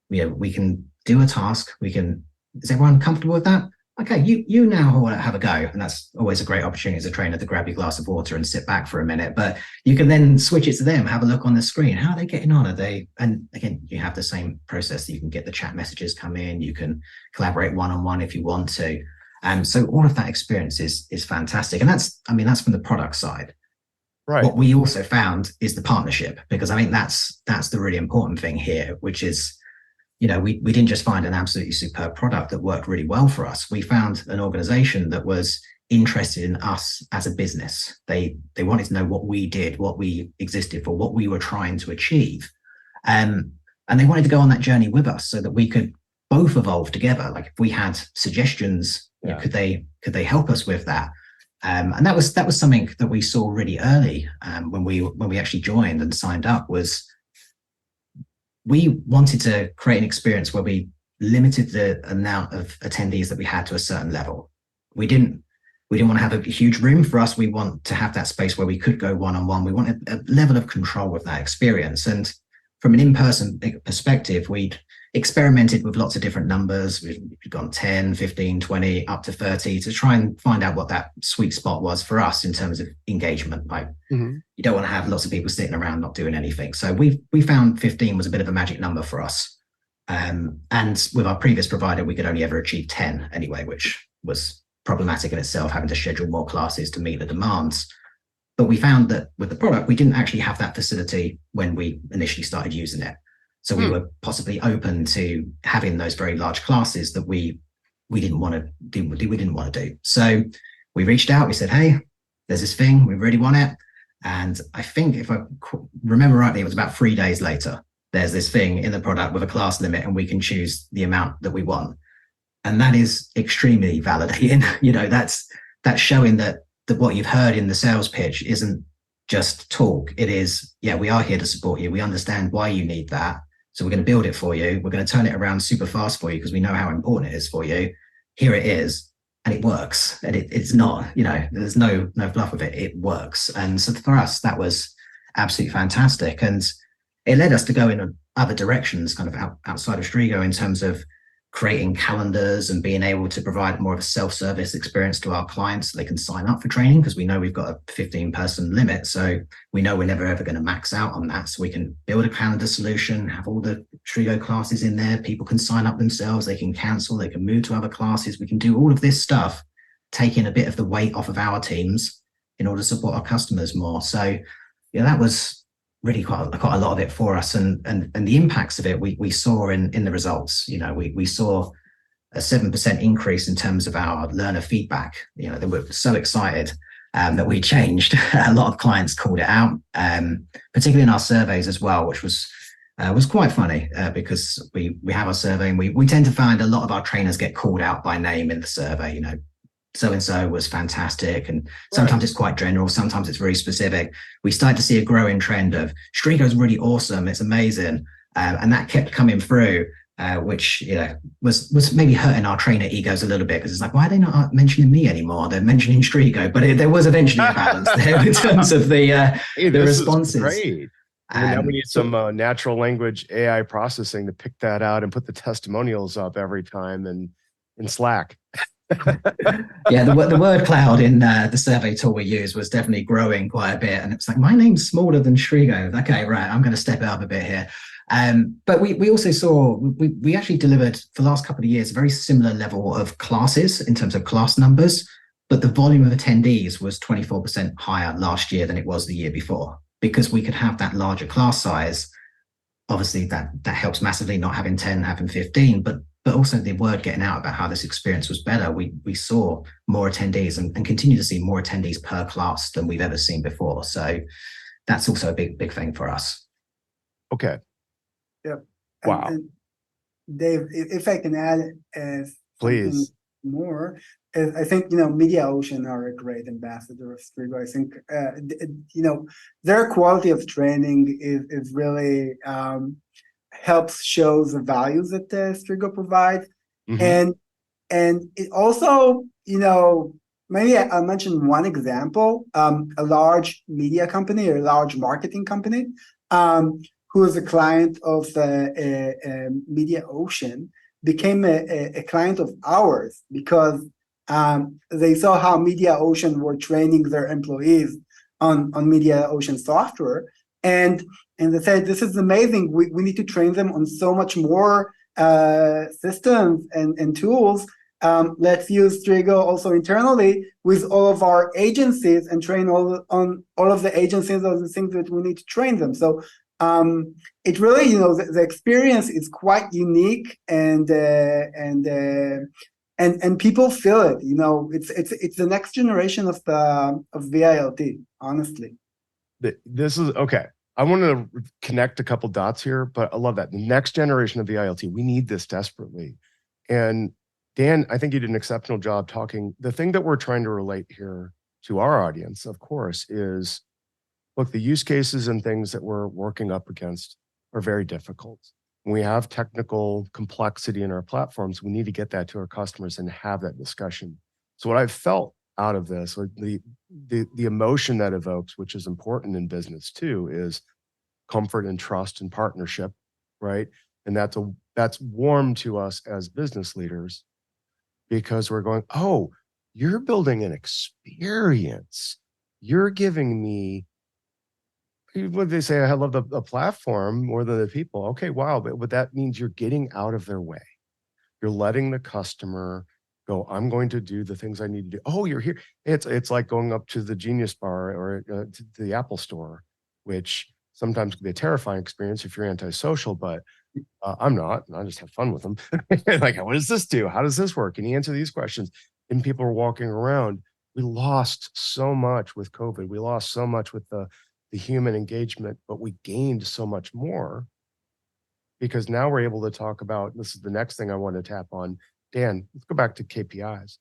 we can do a task. Is everyone comfortable with that? okay, you now want to have a go. And that's always a great opportunity as a trainer to grab your glass of water and sit back for a minute. But you can then switch it to them, have a look on the screen. How are they getting on? Are they, and again, you have the same process. You can get the chat messages come in, you can collaborate one-on-one if you want to. So all of that experience is fantastic. And that's from the product side. Right. What we also found is the partnership, because I think that's the really important thing here, which is, we didn't just find an absolutely superb product that worked really well for us. We found an organization that was interested in us as a business. They wanted to know what we did, what we existed for, what we were trying to achieve. And they wanted to go on that journey with us so that we could both evolve together. Like if we had suggestions, could they help us with that? And that was something that we saw really early when we actually joined and signed up. Was we wanted to create an experience where we limited the amount of attendees that we had to a certain level. We didn't want to have a huge room. For us, we want to have that space where we could go one-on-one. We wanted a level of control with that experience. And from an in-person perspective, we'd experimented with lots of different numbers. We've gone 10, 15, 20, up to 30 to try and find out what that sweet spot was for us in terms of engagement. Like you don't want to have lots of people sitting around not doing anything. So we found 15 was a bit of a magic number for us. And with our previous provider, we could only ever achieve 10 anyway, which was problematic in itself, having to schedule more classes to meet the demands. But we found that with the product, we didn't actually have that facility when we initially started using it. So we were possibly open to having those very large classes that we didn't want to do. So we reached out, we said, hey, there's this thing, we really want it. And I think if I remember rightly, it was about 3 days later, there's this thing in the product with a class limit and we can choose the amount that we want. And that is extremely validating. That's showing that what you've heard in the sales pitch isn't just talk. It is, we are here to support you. We understand why you need that. So we're going to build it for you. We're going to turn it around super fast for you because we know how important it is for you. Here it is. And it works. And it's not, there's no fluff with it. It works. And so for us, that was absolutely fantastic. And it led us to go in other directions, kind of outside of Strigo, in terms of creating calendars and being able to provide more of a self-service experience to our clients so they can sign up for training, because we know we've got a 15-person limit. So we know we're never ever going to max out on that. So we can build a calendar solution, have all the Strigo classes in there. People can sign up themselves. They can cancel. They can move to other classes. We can do all of this stuff, taking a bit of the weight off of our teams in order to support our customers more. So that was really quite a lot of it for us, and the impacts of it we saw in the results. We saw a 7% increase in terms of our learner feedback. They were so excited that we changed. A lot of clients called it out, particularly in our surveys as well, which was quite funny because we have our survey and we tend to find a lot of our trainers get called out by name in the survey. So-and-so was fantastic. And sometimes it's quite general. Sometimes it's very specific. We started to see a growing trend of Strigo's really awesome. It's amazing. And that kept coming through, which, was maybe hurting our trainer egos a little bit, because it's like, why are they not mentioning me anymore? They're mentioning Strigo. But there was eventually a balance there in terms of the responses. Great. Now we need some natural language AI processing to pick that out and put the testimonials up every time in Slack. The word cloud in the survey tool we use was definitely growing quite a bit, and it's like, my name's smaller than Strigo. Okay, right, I'm going to step it up a bit here. But we also saw we actually delivered for the last couple of years a very similar level of classes in terms of class numbers, but the volume of attendees was 24% higher last year than it was the year before, because we could have that larger class size. Obviously that helps massively, not having 10, having 15, but also the word getting out about how this experience was better. We saw more attendees and continue to see more attendees per class than we've ever seen before. So that's also a big thing for us. Okay. Yep. Wow. And Dave, if I can add please more, I think, Mediaocean are a great ambassador of Strigo. I think, their quality of training is really helps show the values that Strigo provides. And it also, maybe I'll mention one example, a large media company or a large marketing company who is a client of Mediaocean. became a client of ours because they saw how Mediaocean were training their employees on Mediaocean software. And they said, this is amazing. We need to train them on so much more systems and tools. Let's use Strigo also internally with all of our agencies and train on all of the agencies on the things that we need to train them. So it really, the experience is quite unique, and people feel it. It's the next generation of VILT, honestly. This is okay. I want to connect a couple dots here, but I love that. The next generation of VILT, we need this desperately. And Dan, I think you did an exceptional job talking. The thing that we're trying to relate here to our audience, of course, is, look, the use cases and things that we're working up against are very difficult. When we have technical complexity in our platforms, we need to get that to our customers and have that discussion. So what I've felt out of this, or the emotion that evokes, which is important in business too, is comfort and trust and partnership, right? And that's warm to us as business leaders, because we're going, oh, you're building an experience. You're giving me, what they say, I love the platform more than the people. Okay, wow, but that means you're getting out of their way. You're letting the customer go, I'm going to do the things I need to do. Oh, you're here. It's like going up to the Genius Bar or to the Apple Store, which sometimes can be a terrifying experience if you're antisocial, but I'm not. I just have fun with them. Like, what does this do? How does this work? Can you answer these questions? And people are walking around. We lost so much with COVID. We lost so much with the human engagement, but we gained so much more, because now we're able to talk about, this is the next thing I want to tap on. Dan, let's go back to KPIs.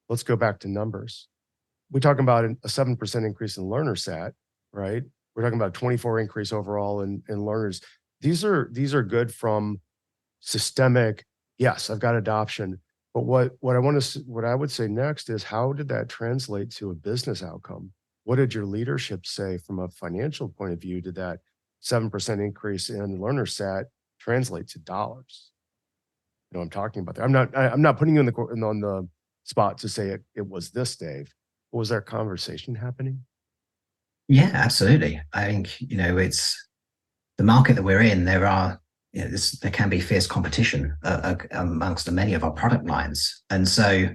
Let's go back to numbers. We're talking about a 7% increase in learner sat, right? We're talking about a 24 increase overall in learners. These are good from systemic. Yes, I've got adoption, but what I would say next is, how did that translate to a business outcome? What did your leadership say from a financial point of view? Did that 7% increase in learner sat translate to dollars? You know what I'm talking about there. I'm not putting you on the spot to say it was this, Dave. Was there a conversation happening? Yeah, absolutely. I think, it's the market that we're in. There can be fierce competition amongst many of our product lines. And so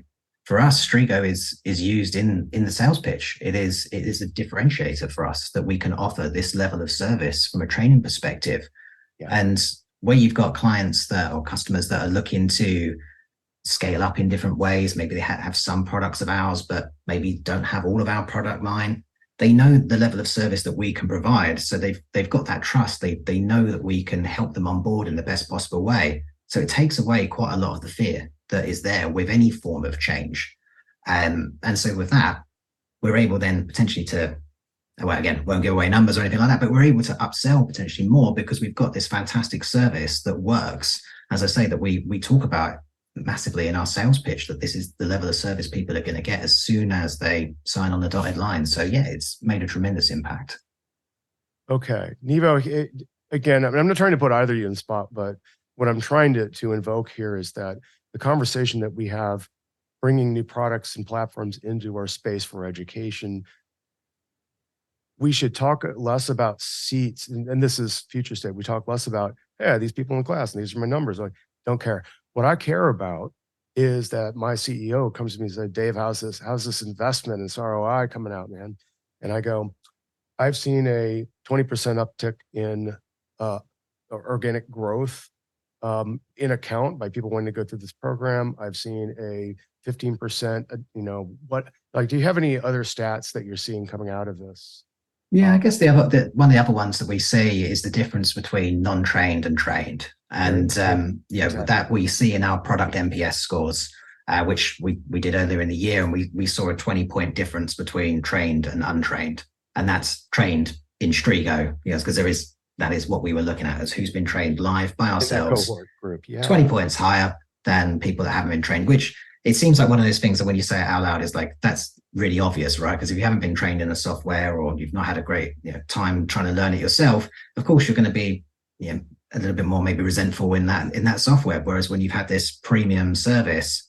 for us, Strigo is used in the sales pitch. It is a differentiator for us that we can offer this level of service from a training perspective. Yeah. And where you've got clients or customers that are looking to scale up in different ways, maybe they have some products of ours, but maybe don't have all of our product line. They know the level of service that we can provide. So they've got that trust. They know that we can help them on board in the best possible way. So it takes away quite a lot of the fear that is there with any form of change. And so with that, we're able then potentially to, well, again, won't give away numbers or anything like that, but we're able to upsell potentially more because we've got this fantastic service that works. As I say, that we talk about massively in our sales pitch, that this is the level of service people are going to get as soon as they sign on the dotted line. So yeah, it's made a tremendous impact. Okay, Nevo, again, I'm not trying to put either of you in the spot, but what I'm trying to invoke here is that the conversation that we have, bringing new products and platforms into our space for education, we should talk less about seats, and this is future state. We talk less about, hey, these people in class, and these are my numbers. Like, don't care. What I care about is that my CEO comes to me and says, Dave, how's this investment and this ROI coming out, man? And I go, I've seen a 20% uptick in organic growth in account by people wanting to go through this program. I've seen a 15%, do you have any other stats that you're seeing coming out of this? Yeah, I guess one of the other ones that we see is the difference between non-trained and trained. And that we see in our product NPS scores, which we did earlier in the year, and we saw a 20-point difference between trained and untrained. And that's trained in Strigo, because that is what we were looking at, as who's been trained live by ourselves. Cohort group, yeah. 20 points higher than people that haven't been trained, which it seems like one of those things that when you say it out loud is like, that's really obvious, right? Because if you haven't been trained in a software, or you've not had a great time trying to learn it yourself, of course you're going to be a little bit more maybe resentful in that software. Whereas when you've had this premium service,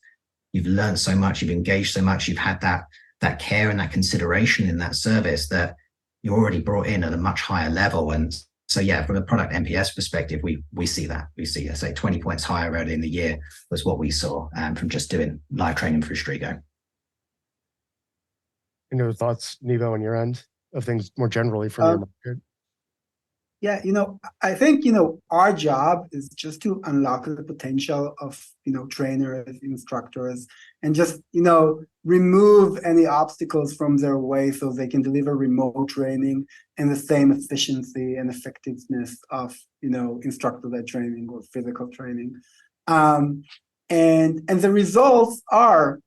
you've learned so much, you've engaged so much, you've had that care and that consideration in that service that you're already brought in at a much higher level. And so, yeah, from a product NPS perspective, we see that. We see, I say, 20 points higher early in the year was what we saw from just doing live training through Strigo. Any other thoughts, Nevo, on your end of things more generally from your market? Yeah, I think, our job is just to unlock the potential of, trainers, instructors, and just, remove any obstacles from their way so they can deliver remote training and the same efficiency and effectiveness of, instructor-led training or physical training. And the results are,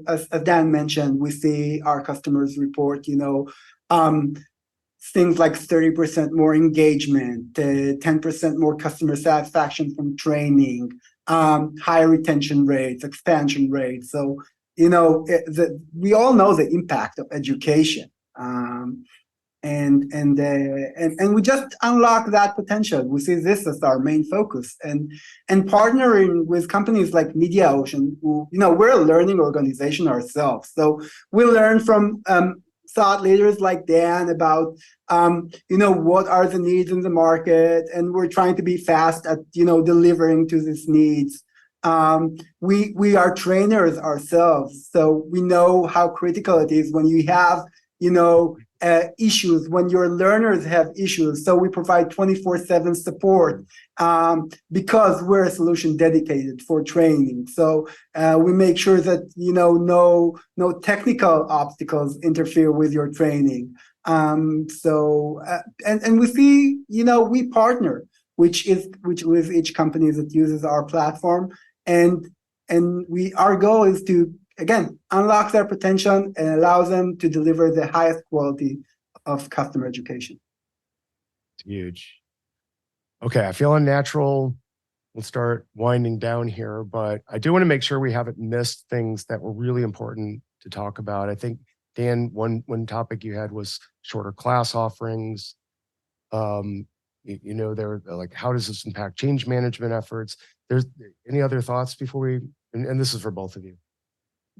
as Dan mentioned, we see our customers report, things like 30% more engagement, 10% more customer satisfaction from training, higher retention rates, expansion rates. So, we all know the impact of education, and we just unlock that potential. We see this as our main focus, and partnering with companies like Mediaocean, who, we're a learning organization ourselves, so we learn from thought leaders like Dan about what are the needs in the market, and we're trying to be fast at delivering to these needs. We are trainers ourselves, so we know how critical it is when you have issues, when your learners have issues. So we provide 24/7 support because we're a solution dedicated for training. So we make sure that no technical obstacles interfere with your training. And we see we partner, which with each company that uses our platform, and our goal is to, again, unlock their potential and allow them to deliver the highest quality of customer education. It's huge. Okay, I feel unnatural. We'll start winding down here, but I do want to make sure we haven't missed things that were really important to talk about. I think, Dan, one topic you had was shorter class offerings. There were like, how does this impact change management efforts? There's any other thoughts before we, and this is for both of you.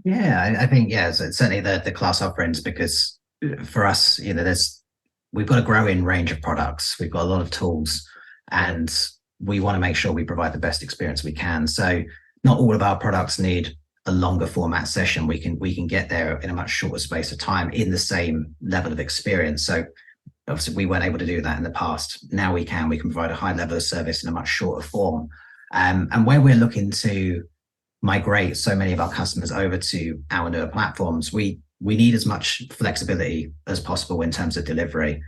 Yeah, I think, so certainly the class offerings, because for us, we've got a growing range of products. We've got a lot of tools, and we want to make sure we provide the best experience we can. So not all of our products need a longer format session. We can get there in a much shorter space of time in the same level of experience. So obviously we weren't able to do that in the past. Now we can provide a high level of service in a much shorter form. And where we're looking to migrate so many of our customers over to our newer platforms, we need as much flexibility as possible in terms of delivery.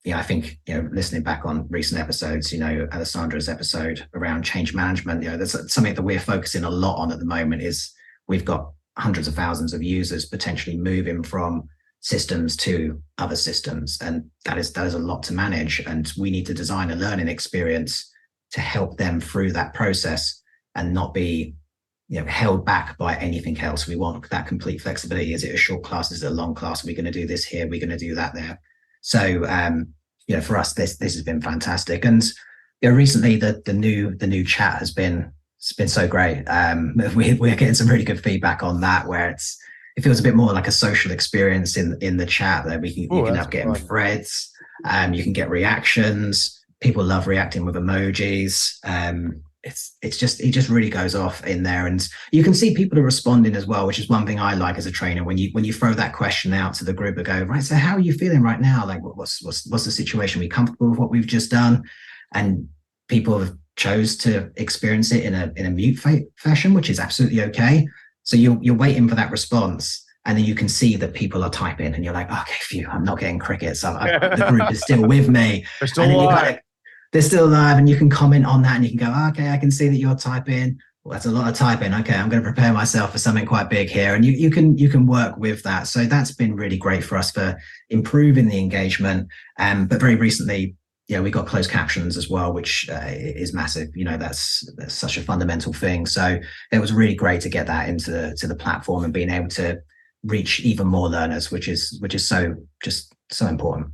I think, listening back on recent episodes, Alessandra's episode around change management, there's something that we're focusing a lot on at the moment. Is we've got hundreds of thousands of users potentially moving from systems to other systems, and that is a lot to manage, and we need to design a learning experience to help them through that process and not be held back by anything else. We want that complete flexibility. Is it a short class? Is it a long class? Are we going to do this here? We're going to do that there. So for us, this has been fantastic. And recently the new chat has been so great. We're getting some really good feedback on that, where it feels a bit more like a social experience in the chat. That you can have getting threads, you can get reactions. People love reacting with emojis. It just really goes off in there, and you can see people are responding as well, which is one thing I like as a trainer. When you throw that question out to the group and go, right, so how are you feeling right now? Like, what's the situation? Are we comfortable with what we've just done? And people have chose to experience it in a mute fashion, which is absolutely okay. So you're waiting for that response, and then you can see that people are typing, and you're like, okay, phew, I'm not getting crickets. The group is still with me. They're still alive. They're still alive, and you can comment on that, and you can go, okay, I can see that you're typing. Well, that's a lot of typing. Okay, I'm going to prepare myself for something quite big here. And you can work with that. So that's been really great for us for improving the engagement. But very recently, we got closed captions as well, which is massive. That's such a fundamental thing. So it was really great to get that into the platform and being able to reach even more learners, which is so important.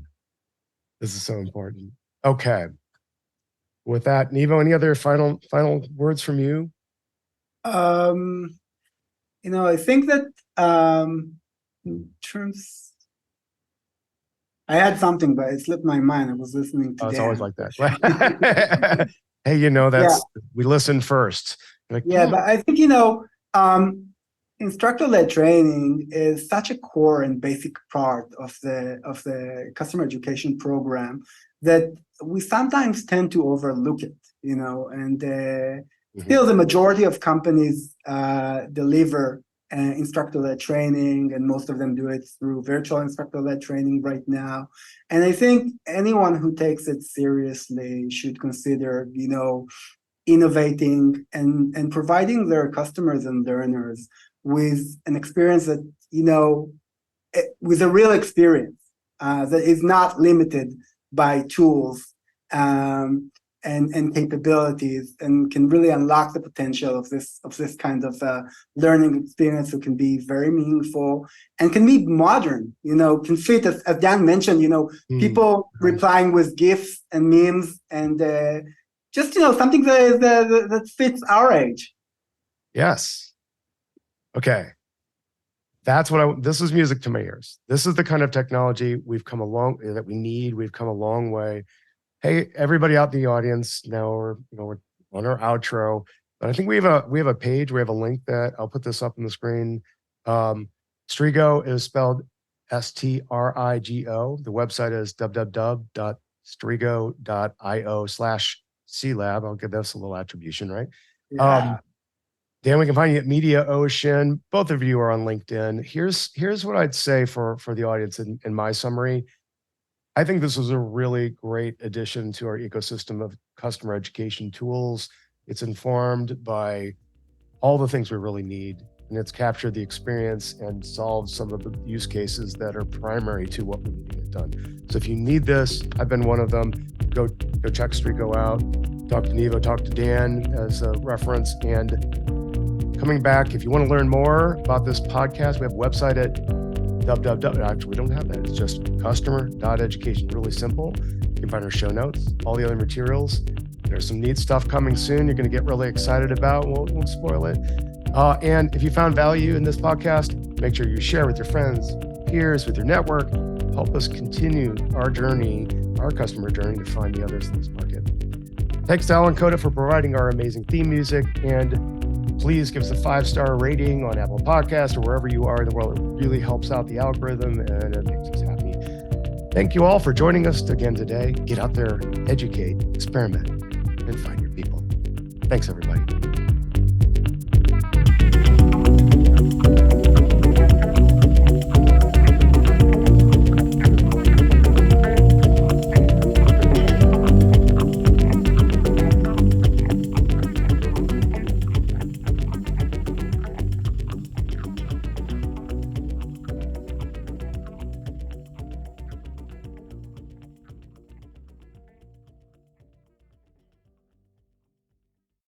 This is so important. Okay. With that, Nevo, any other final words from you? I think that in terms, I had something, but it slipped my mind. I was listening to Dan. It's always like that. Hey, we listen first. Like, but I think, instructor-led training is such a core and basic part of the customer education program that we sometimes tend to overlook it, and still the majority of companies deliver instructor-led training, and most of them do it through virtual instructor-led training right now. And I think anyone who takes it seriously should consider, innovating and providing their customers and learners with an experience that, with a real experience that is not limited by tools and capabilities, and can really unlock the potential of this kind of learning experience that can be very meaningful and can be modern, can fit, as Dan mentioned, people replying with GIFs and memes and just, something that fits our age. Yes. Okay. That's this is music to my ears. This is the kind of technology we've come that we need. We've come a long way. Hey, everybody out in the audience, now we're on our outro, but I think we have a page. We have a link that I'll put this up on the screen. Strigo is spelled STRIGO. The website is www.strigo.io/CELab. I'll give this a little attribution, right? Yeah. Dan, we can find you at Mediaocean. Both of you are on LinkedIn. Here's what I'd say for the audience in my summary. I think this was a really great addition to our ecosystem of customer education tools. It's informed by all the things we really need, and it's captured the experience and solved some of the use cases that are primary to what we need to get done. So if you need this, I've been one of them. Go check Strigo out. Talk to Nevo, talk to Dan as a reference. And coming back, if you want to learn more about this podcast, we have a website at Actually, we don't have that. It's just customer.education. Really simple. You can find our show notes, all the other materials. There's some neat stuff coming soon you're going to get really excited about. Won't spoil it. And if you found value in this podcast, make sure you share with your friends, peers, with your network. Help us continue our journey, our customer journey, to find the others in this market. Thanks to Alan Coda for providing our amazing theme music, and please give us a 5-star rating on Apple Podcasts or wherever you are in the world. It really helps out the algorithm and it makes us happy. Thank you all for joining us again today. Get out there, educate, experiment, and find your people. Thanks, everyone.